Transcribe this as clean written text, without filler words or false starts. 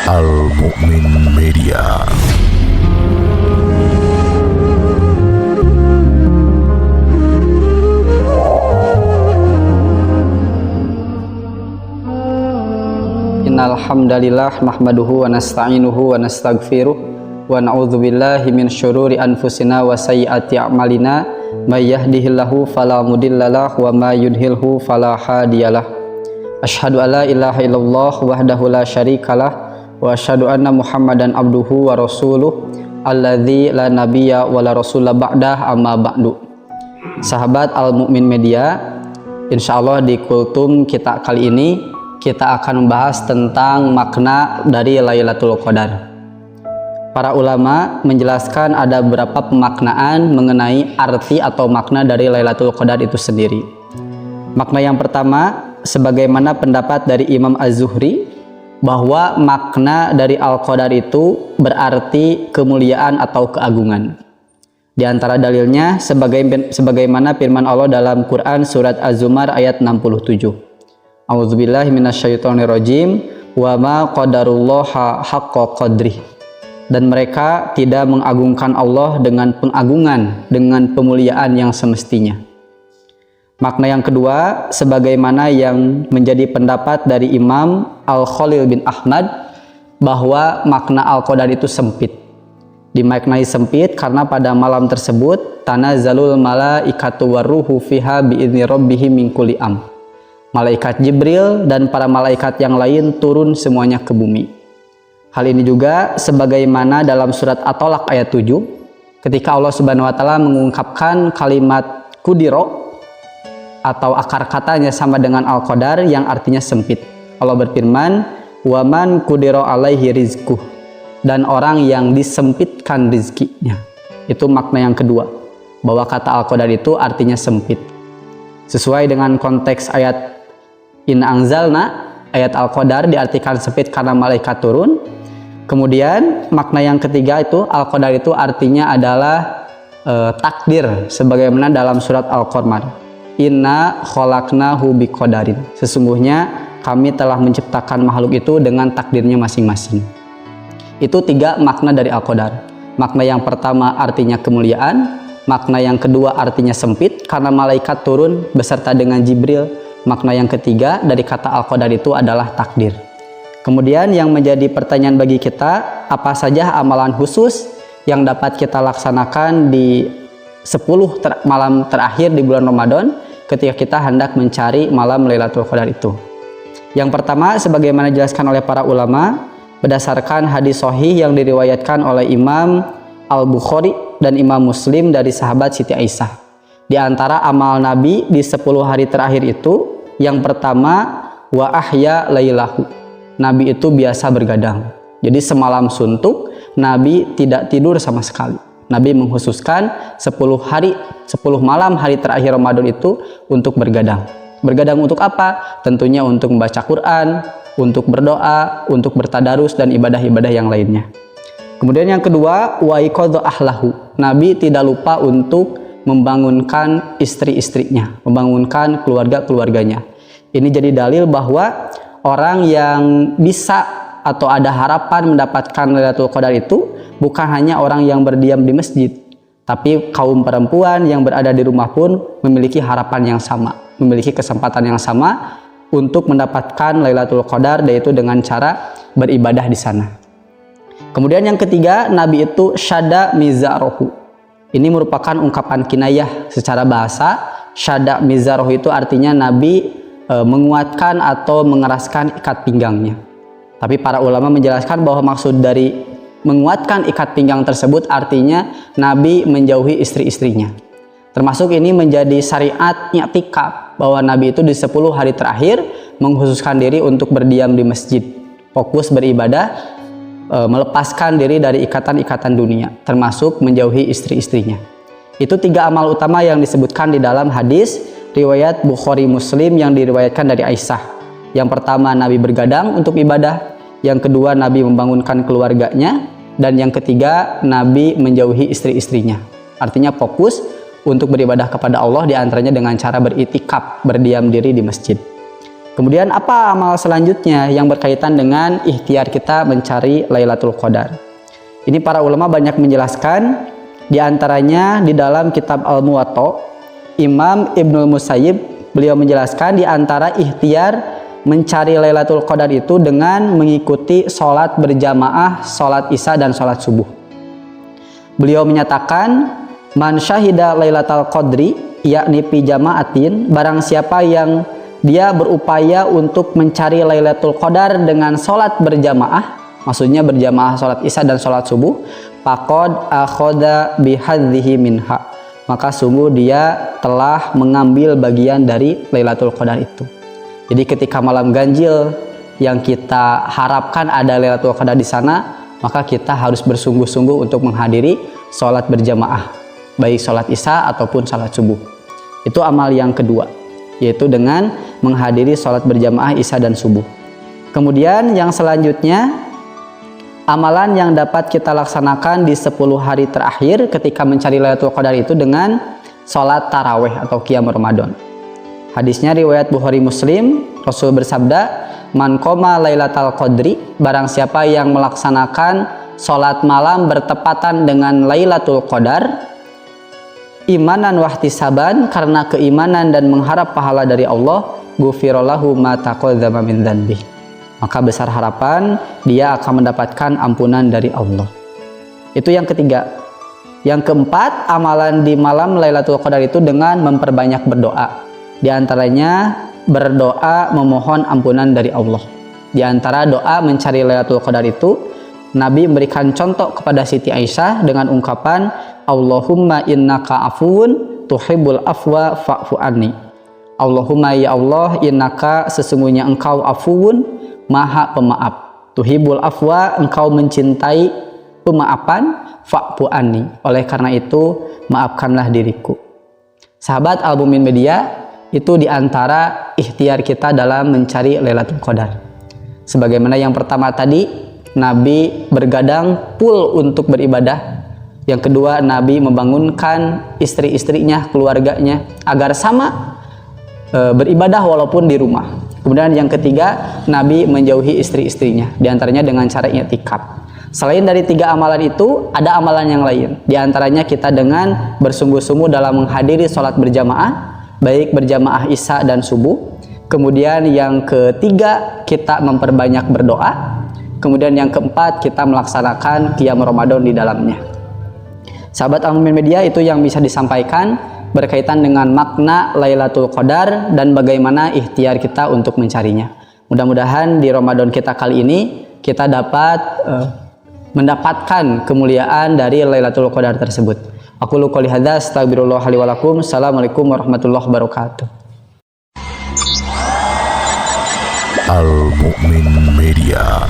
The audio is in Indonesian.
Al-Mu'min Media. Innal hamdalillah nahmaduhu wa nasta'inuhu wa nastaghfiruh wa na'udzubillahi min syururi anfusina wa sayyiati a'malina may yahdihillahu fala mudhillalah wa may yudhlilhu fala hadiyalah. Asyhadu alla ilaha illallah wahdahu la syarikalah wa asyhadu anna Muhammadan abduhu wa rasuluh alladzi la nabiyya wa la rasula ba'dah amma ba'du. Sahabat Al-Mu'min Media, insyaallah di kultum kita kali ini kita akan membahas tentang makna dari Lailatul Qadar. Para ulama menjelaskan ada beberapa pemaknaan mengenai arti atau makna dari Lailatul Qadar itu sendiri. Makna yang pertama, sebagaimana pendapat dari Imam Az-Zuhri, bahwa makna dari Al-Qadar itu berarti kemuliaan atau keagungan. Di antara dalilnya sebagaimana firman Allah dalam Quran surat Az-Zumar ayat 67. A'udzubillahi minasyaitonirrajim wa ma qadarullaha haqqa qadrih. Dan mereka tidak mengagungkan Allah dengan pengagungan, dengan pemuliaan yang semestinya. Makna yang kedua, sebagaimana yang menjadi pendapat dari Imam Al-Khalil bin Ahmad, bahwa makna Al-Qadar itu sempit. Dimaknai sempit karena pada malam tersebut tanazzalul malaikatu warruhu fiha bi'izni rabbihim min kulli amr. Malaikat Jibril dan para malaikat yang lain turun semuanya ke bumi. Hal ini juga sebagaimana dalam surat At-Tolaq ayat 7, ketika Allah Subhanahu wa taala mengungkapkan kalimat kudiro atau akar katanya sama dengan Al-Qadar yang artinya sempit. Allah berfirman, "Wa man kudiro alaihi rizquh." Dan orang yang disempitkan rizkinya. Itu makna yang kedua, bahwa kata Al-Qadar itu artinya sempit. Sesuai dengan konteks ayat Inna anzalna, ayat Al-Qadar diartikan sempit karena malaikat turun. Kemudian makna yang ketiga itu Al-Qadar itu artinya adalah takdir, sebagaimana dalam surat Al-Qamar. Inna khalaqnahu biqadarin. Sesungguhnya kami telah menciptakan makhluk itu dengan takdirnya masing-masing. Itu tiga makna dari Al-Qadar. Makna yang pertama artinya kemuliaan, makna yang kedua artinya sempit karena malaikat turun beserta dengan Jibril. Makna yang ketiga dari kata Al-Qadar itu adalah takdir. Kemudian yang menjadi pertanyaan bagi kita, apa saja amalan khusus yang dapat kita laksanakan di 10 malam terakhir di bulan Ramadan ketika kita hendak mencari malam Lailatul Qadar itu. Yang pertama, sebagaimana dijelaskan oleh para ulama, berdasarkan hadis sahih yang diriwayatkan oleh Imam Al-Bukhari dan Imam Muslim dari sahabat Siti Aisyah. Di antara amal Nabi di 10 hari terakhir itu, yang pertama, wa ahya lailahu. Nabi itu biasa bergadang. Jadi semalam suntuk, Nabi tidak tidur sama sekali. Nabi mengkhususkan 10 malam hari terakhir Ramadan itu untuk bergadang. Bergadang untuk apa? Tentunya untuk membaca Quran, untuk berdoa, untuk bertadarus dan ibadah-ibadah yang lainnya. Kemudian yang kedua, wa iqadha ahlahu. Nabi tidak lupa untuk membangunkan istri-istrinya, membangunkan keluarga-keluarganya. Ini jadi dalil bahwa orang yang bisa atau ada harapan mendapatkan Lailatul Qadar itu bukan hanya orang yang berdiam di masjid, tapi kaum perempuan yang berada di rumah pun memiliki harapan yang sama, memiliki kesempatan yang sama untuk mendapatkan Lailatul Qadar, yaitu dengan cara beribadah di sana. Kemudian yang ketiga, Nabi itu syada mizarahu. Ini merupakan ungkapan kinayah secara bahasa. Syada mizarahu itu artinya Nabi menguatkan atau mengeraskan ikat pinggangnya. Tapi para ulama menjelaskan bahwa maksud dari menguatkan ikat pinggang tersebut artinya Nabi menjauhi istri-istrinya. Termasuk ini menjadi syariat i'tikaf, bahwa Nabi itu di 10 hari terakhir mengkhususkan diri untuk berdiam di masjid, fokus beribadah, melepaskan diri dari ikatan-ikatan dunia, termasuk menjauhi istri-istrinya. Itu tiga amal utama yang disebutkan di dalam hadis riwayat Bukhari Muslim yang diriwayatkan dari Aisyah. Yang pertama, Nabi bergadang untuk ibadah. Yang kedua, Nabi membangunkan keluarganya. Dan yang ketiga, Nabi menjauhi istri-istrinya. Artinya fokus untuk beribadah kepada Allah, diantaranya dengan cara beritikaf, berdiam diri di masjid. Kemudian apa amal selanjutnya yang berkaitan dengan ikhtiar kita mencari Lailatul Qadar? Ini para ulama banyak menjelaskan, di antaranya di dalam kitab Al-Muwatta, Imam Ibnul Musayyib beliau menjelaskan di antara ikhtiar mencari Lailatul Qadar itu dengan mengikuti sholat berjamaah, sholat isya dan sholat subuh. Beliau menyatakan, man syahida Lailatul Qadri yakni fi jama'atin, barang siapa yang dia berupaya untuk mencari Lailatul Qadar dengan sholat berjamaah, maksudnya berjamaah sholat isya dan sholat subuh, faqad akhadha bihadhihi minha, maka sungguh dia telah mengambil bagian dari Lailatul Qadar itu. Jadi ketika malam ganjil yang kita harapkan ada Lailatul Qadar di sana, maka kita harus bersungguh-sungguh untuk menghadiri sholat berjamaah, baik sholat isya ataupun sholat subuh. Itu amal yang kedua, yaitu dengan menghadiri sholat berjamaah isya dan subuh. Kemudian yang selanjutnya, amalan yang dapat kita laksanakan di 10 hari terakhir ketika mencari Lailatul Qadar itu dengan sholat taraweh atau qiyam Ramadan. Hadisnya riwayat Bukhari Muslim, Rasul bersabda, man qoma Lailatul Qadri, barang siapa yang melaksanakan sholat malam bertepatan dengan Lailatul Qadar, imanan wahtisaban, karena keimanan dan mengharap pahala dari Allah, ghufirallahu ma taqaddama min dzanbi, maka besar harapan dia akan mendapatkan ampunan dari Allah. Itu yang ketiga. Yang keempat, amalan di malam Lailatul Qadar itu dengan memperbanyak berdoa. Di antaranya berdoa memohon ampunan dari Allah. Di antara doa mencari Lailatul Qadar itu, Nabi memberikan contoh kepada Siti Aisyah dengan ungkapan, Allahumma innaka afuun tuhibbul afwa fa'fu anni. Allahumma ya Allah, innaka sesungguhnya engkau afuun, maha pemaaf, tuhibbul afwa, engkau mencintai pemaafan, fa'fu anni, oleh karena itu maafkanlah diriku. Sahabat Al-Mumin Media, itu diantara ikhtiar kita dalam mencari Lailatul Qadar. Sebagaimana yang pertama tadi, Nabi bergadang full untuk beribadah. Yang kedua, Nabi membangunkan istri-istrinya, keluarganya agar sama beribadah walaupun di rumah. Kemudian yang ketiga, Nabi menjauhi istri-istrinya, diantaranya dengan cara i'tikaf. Selain dari 3 amalan itu, ada amalan yang lain. Di antaranya kita dengan bersungguh-sungguh dalam menghadiri sholat berjamaah, baik berjamaah isya dan subuh. Kemudian yang ketiga, kita memperbanyak berdoa. Kemudian yang keempat, kita melaksanakan qiyam Ramadan di dalamnya. Sahabat Al-Mumin Media, itu yang bisa disampaikan berkaitan dengan makna Lailatul Qadar dan bagaimana ikhtiar kita untuk mencarinya. Mudah-mudahan di Ramadan kita kali ini kita dapat mendapatkan kemuliaan dari Lailatul Qadar tersebut. Aku lu qouli hadza, astagfirullah li wa lakum. Assalamualaikum warahmatullahi wabarakatuh. Al-Mumin Media.